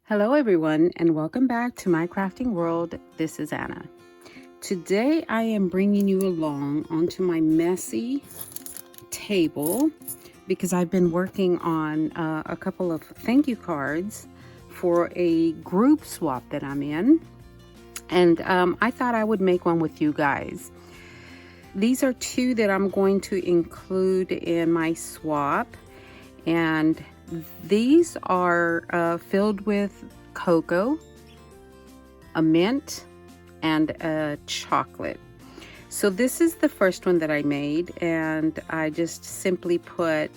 Hello everyone and welcome back to my crafting world. This is Anna. Today I am bringing you along onto my messy table because I've been working on a couple of thank you cards for a group swap that I'm in, and I thought I would make one with you guys. These are two that I'm going to include in my swap, and these are filled with cocoa, a mint, and a chocolate. So this is the first one that I made, and I just simply put,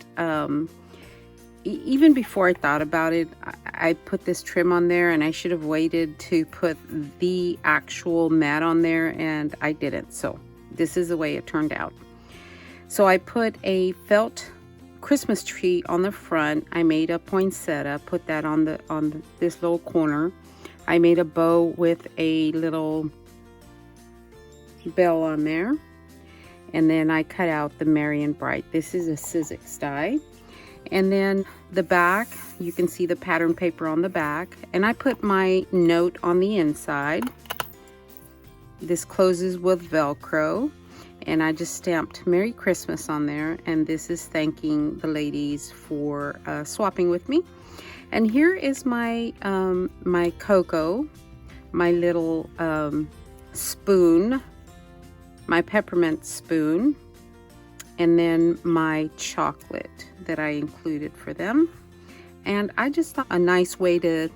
even before I thought about it, I put this trim on there, and I should have waited to put the actual mat on there, and I didn't. So this is the way it turned out. So I put a felt Christmas tree on the front. I made a poinsettia, put that on this little corner. I made a bow with a little bell on there, and then I cut out the Merry and Bright. This is a Sizzix die. And then the back, you can see the pattern paper on the back, and I put my note on the inside. This closes with Velcro, and I just stamped Merry Christmas on there, and this is thanking the ladies for swapping with me. And here is my my cocoa, my little spoon, my peppermint spoon, and then my chocolate that I included for them. And I just thought a nice way to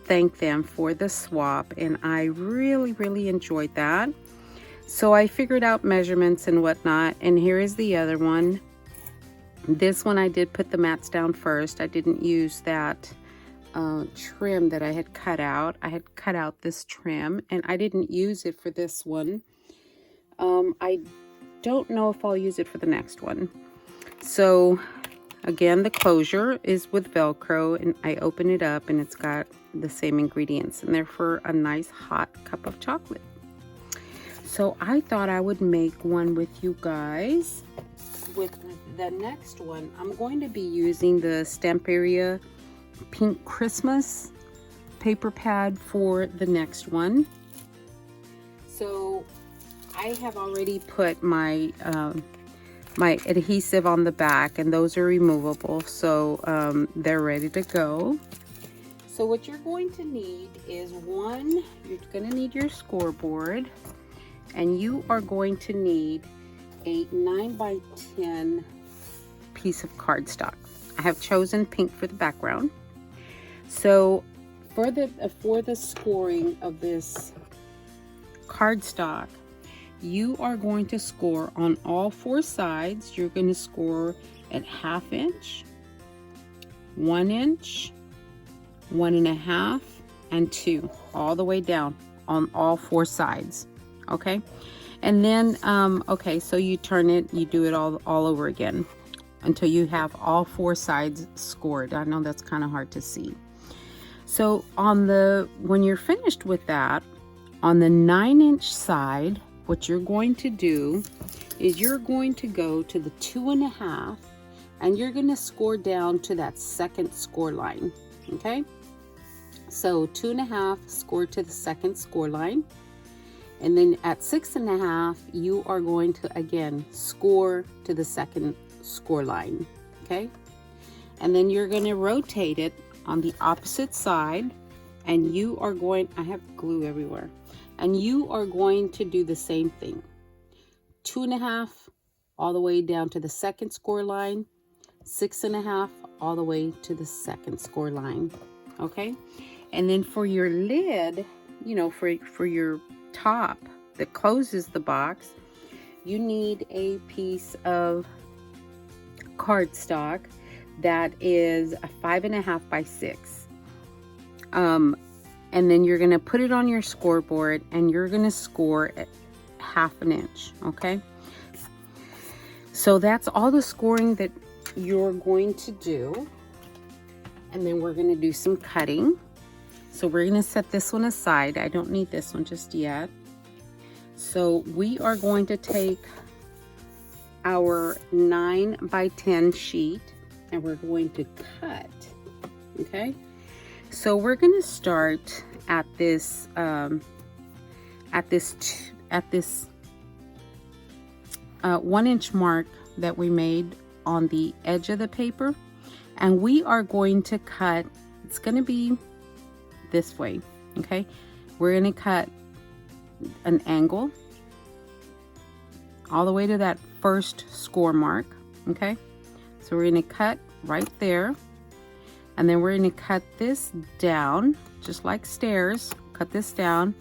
thank them for the swap, and I really enjoyed that. So I figured out measurements and whatnot, and here is the other one. This one I did put the mats down first. I didn't use that trim that I had cut out. I had cut out this trim, and I didn't use it for this one. I don't know if I'll use it for the next one. So again, the closure is with Velcro, and I open it up, and it's got the same ingredients in there for a nice hot cup of chocolate. So I thought I would make one with you guys. With the next one, I'm going to be using the Stamperia Pink Christmas paper pad for the next one. So I have already put my my adhesive on the back, and those are removable, so they're ready to go. So what you're going to need is one, you're going to need your scoreboard, and you are going to need a 9x10 piece of cardstock. I have chosen pink for the background. So for the scoring of this cardstock, you are going to score on all four sides. You're going to score at 1/2 inch, 1 inch, 1.5, and 2, all the way down on all four sides. Okay, and then okay, so you turn it, you do it all over again until you have all four sides scored. I know that's kind of hard to see. So when you're finished with that, on the 9-inch side, what you're going to do is you're going to go to the 2.5, and you're going to score down to that second score line. Okay, so 2.5, score to the second score line. And then at 6.5, you are going to again score to the second score line. Okay, and then you're going to rotate it on the opposite side, and you are going, I have glue everywhere, and you are going to do the same thing. 2.5 all the way down to the second score line, 6.5 all the way to the second score line. Okay, and then for your lid, you know, for your top that closes the box, you need a piece of cardstock that is a 5.5 by 6. And then you're going to put it on your scoreboard, and you're going to score at 1/2 inch. Okay, so that's all the scoring that you're going to do, and then we're going to do some cutting. So we're going to set this one aside. I don't need this one just yet. So we are going to take our 9x10 sheet, and we're going to cut. Okay, So we're going to start at this 1 inch mark that we made on the edge of the paper, and we are going to cut. It's going to be this way. Okay, we're going to cut an angle all the way to that first score mark. Okay, so we're going to cut right there, and then we're going to cut this down just like stairs. Cut this down,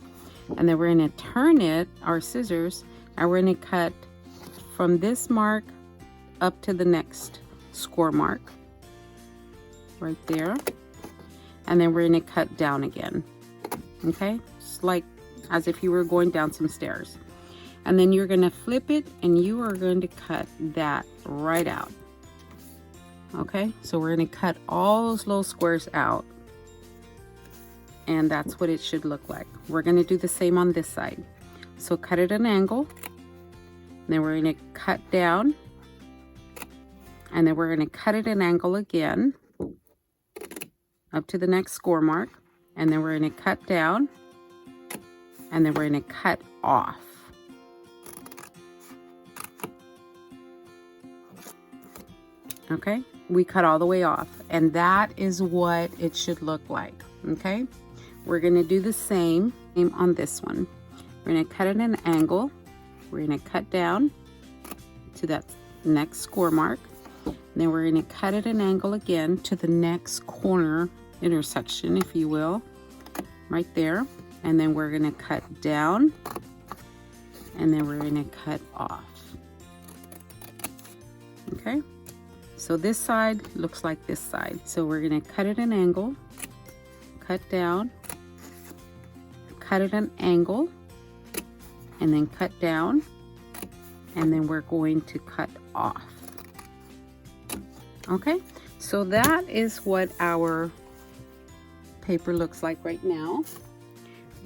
and then we're going to turn it, our scissors, and we're going to cut from this mark up to the next score mark right there, and then we're going to cut down again. Okay, it's like as if you were going down some stairs, and then you're going to flip it and you are going to cut that right out. Okay, so we're going to cut all those little squares out, and that's what it should look like. We're going to do the same on this side. So cut at an angle, and then we're going to cut down, and then we're going to cut at an angle again up to the next score mark, and then we're going to cut down, and then we're going to cut off. Okay, we cut all the way off, and that is what it should look like. Okay, we're going to do the same on this one. We're going to cut at an angle, we're going to cut down to that next score mark, and then we're going to cut at an angle again to the next corner intersection, if you will, right there, and then we're going to cut down, and then we're going to cut off. Okay, so this side looks like this side, so we're going to cut at an angle, cut down, cut at an angle, and then cut down, and then we're going to cut off. Okay, so that is what our paper looks like right now.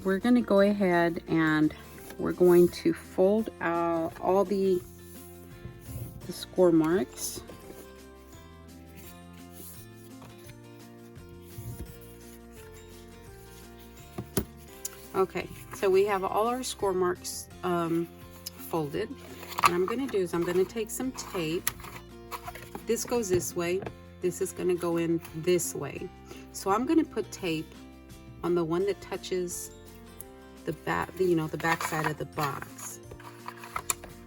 We're going to go ahead and we're going to fold out all the score marks. Okay, so we have all our score marks folded. What I'm going to do is I'm going to take some tape. This goes this way. This is going to go in this way. So I'm going to put tape on the one that touches the back, the back side of the box.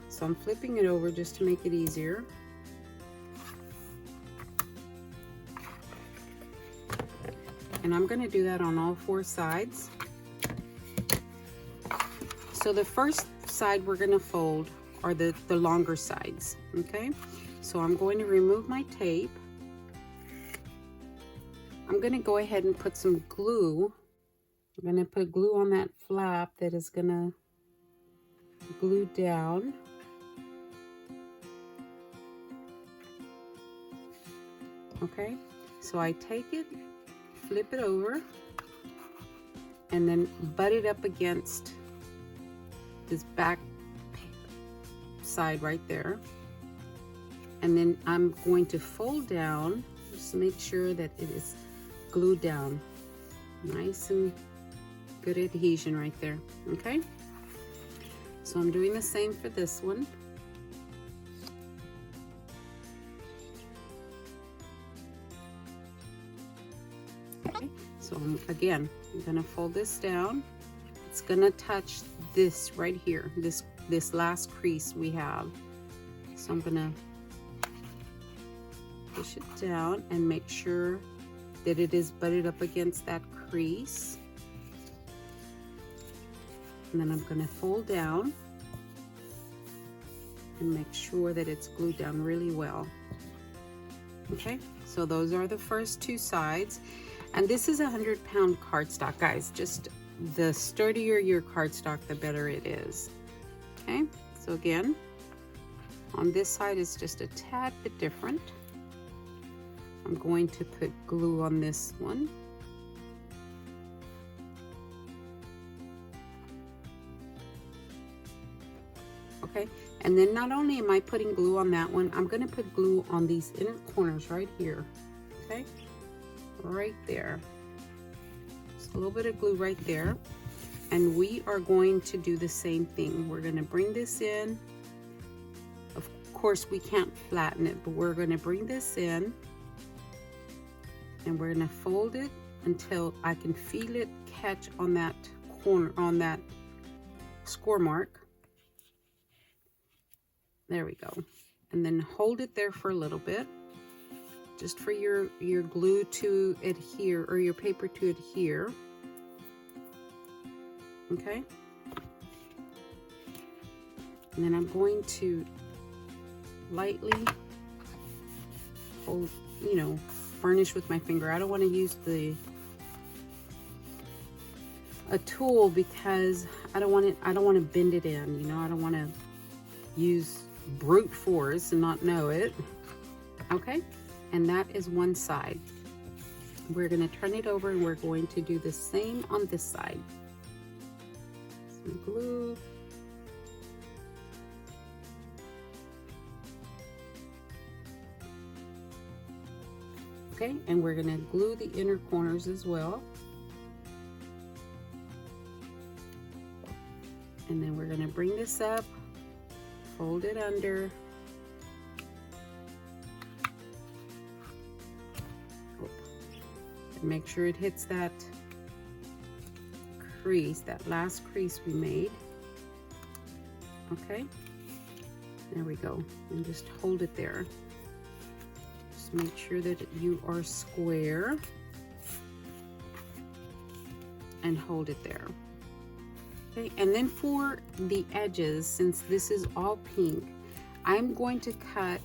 So I'm flipping it over just to make it easier. And I'm going to do that on all 4 sides. So the first side we're going to fold are the longer sides. Okay, so I'm going to remove my tape. I'm going to go ahead and put some glue. I'm going to put glue on that flap that is going to glue down. Okay, so I take it, flip it over, and then butt it up against this back side right there. And then I'm going to fold down, just to make sure that it is glued down. Nice and good adhesion right there. Okay, so I'm doing the same for this one. Okay, so I'm gonna fold this down. It's gonna touch this right here, this last crease we have. So I'm gonna push it down and make sure that it is butted up against that crease. And then I'm going to fold down and make sure that it's glued down really well. Okay, so those are the first 2 sides. And this is a 100-pound cardstock, guys. Just the sturdier your cardstock, the better it is. Okay, so again, on this side is just a tad bit different. I'm going to put glue on this one. Okay, and then not only am I putting glue on that one, I'm going to put glue on these inner corners right here. Okay, right there. Just a little bit of glue right there. And we are going to do the same thing. We're going to bring this in. Of course, we can't flatten it, but we're going to bring this in. And we're going to fold it until I can feel it catch on that corner, on that score mark. There we go. And then hold it there for a little bit, just for your glue to adhere, or your paper to adhere. Okay. And then I'm going to lightly hold, you know, burnish with my finger. I don't want to use a tool because I don't want to bend it in, you know. I don't want to use brute force and not know it. Okay, and that is one side. We're going to turn it over and we're going to do the same on this side. Some glue. Okay, and we're going to glue the inner corners as well. And then we're going to bring this up, fold it under. And make sure it hits that crease, that last crease we made. Okay, there we go. And just hold it there. Just make sure that you are square and hold it there. Okay, and then for the edges, since this is all pink, I'm going to cut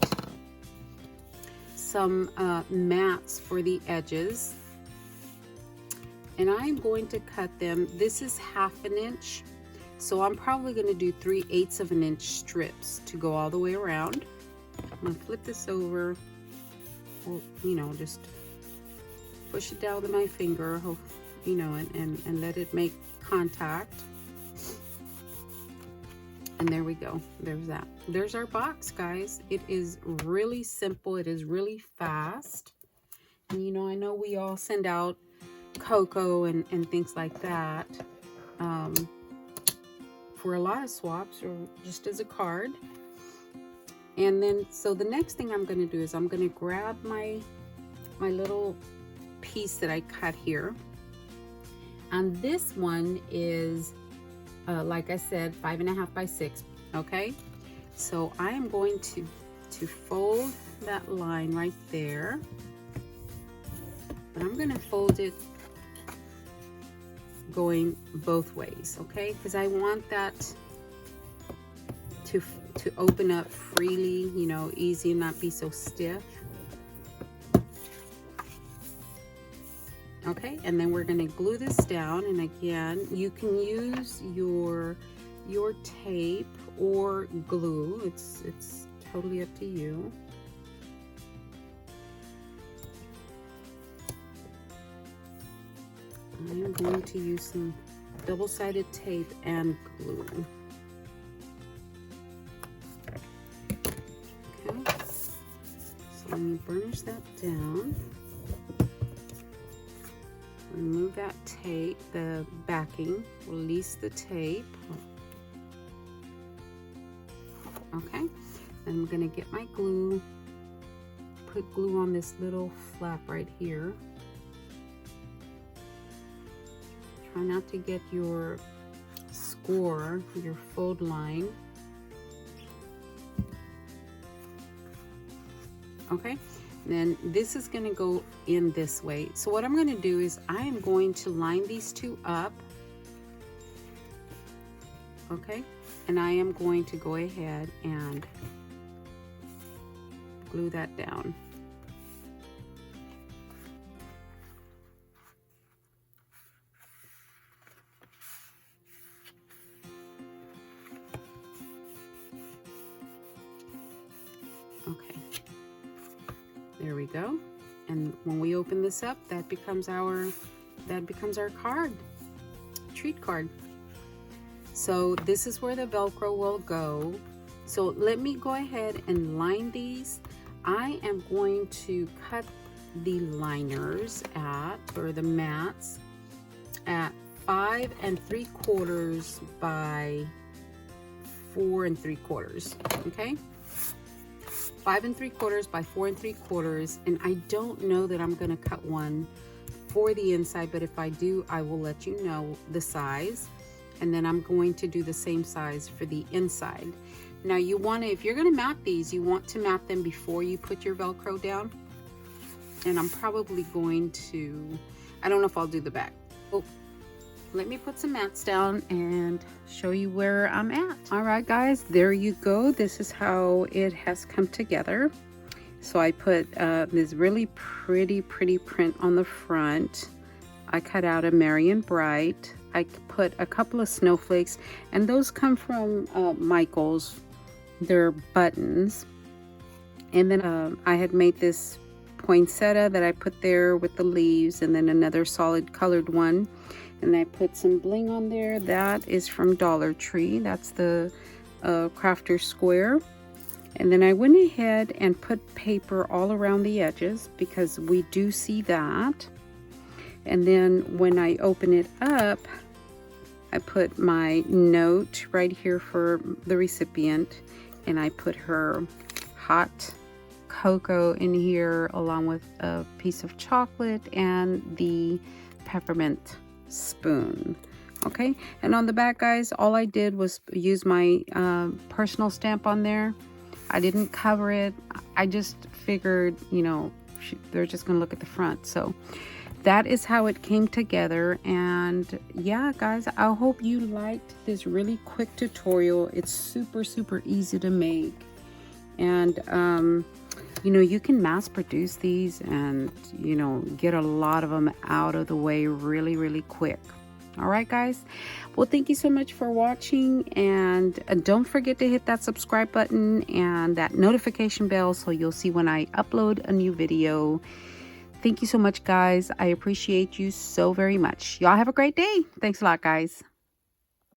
some mats for the edges. And I'm going to cut them, this is 1/2 inch, so I'm probably going to do 3/8 of an inch strips to go all the way around. I'm going to flip this over, or, you know, just push it down with my finger, you know, and let it make contact. And there we go. There's that. There's our box, guys. It is really simple. It is really fast. And, you know, I know we all send out cocoa and things like that for a lot of swaps or just as a card. And then, so the next thing I'm going to do is I'm going to grab my little piece that I cut here. And this one is, like I said, 5.5 by 6. Okay, so I am going to fold that line right there, but I'm going to fold it going both ways, okay, because I want that to open up freely, you know, easy, and not be so stiff. Okay, and then we're going to glue this down, and again, you can use your tape or glue. It's totally up to you. I am going to use some double-sided tape and glue. Okay, so let me burnish that down. Remove that tape, the backing, release the tape. Okay, then I'm gonna get my glue, put glue on this little flap right here. Try not to get your score, your fold line. Okay, then this is going to go in this way. So what I'm going to do is I am going to line these two up. Okay, and I am going to go ahead and glue that down. Okay, there we go. And when we open this up, that becomes our card, treat card. So this is where the Velcro will go. So let me go ahead and line these. I am going to cut the liners or the mats at 5 3/4 by 4 3/4. Okay, 5 3/4 by 4 3/4, and I don't know that I'm going to cut one for the inside, but if I do, I will let you know the size, and then I'm going to do the same size for the inside. Now you want to, if you're going to mat these, you want to mat them before you put your Velcro down, and I'm probably going to, I don't know if I'll do the back. Oh, let me put some mats down and show you where I'm at. All right guys, there you go. This is how it has come together. So I put this really pretty print on the front. I cut out a Marian Bright. I put a couple of snowflakes, and those come from Michael's. They're buttons. And then I had made this poinsettia that I put there with the leaves, and then another solid colored one. And I put some bling on there. That is from Dollar Tree. That's the crafter square. And then I went ahead and put paper all around the edges because we do see that. And then when I open it up, I put my note right here for the recipient, and I put her hot cocoa in here along with a piece of chocolate and the peppermint spoon. Okay, and on the back guys, all I did was use my personal stamp on there. I didn't cover it. I just figured, you know, they're just gonna look at the front. So that is how it came together. And yeah guys, I hope you liked this really quick tutorial. It's super easy to make, and you know, you can mass produce these and, you know, get a lot of them out of the way really quick. All right guys, well, thank you so much for watching, and don't forget to hit that subscribe button and that notification bell so you'll see when I upload a new video. Thank you so much guys. I appreciate you so very much. Y'all have a great day. Thanks a lot guys.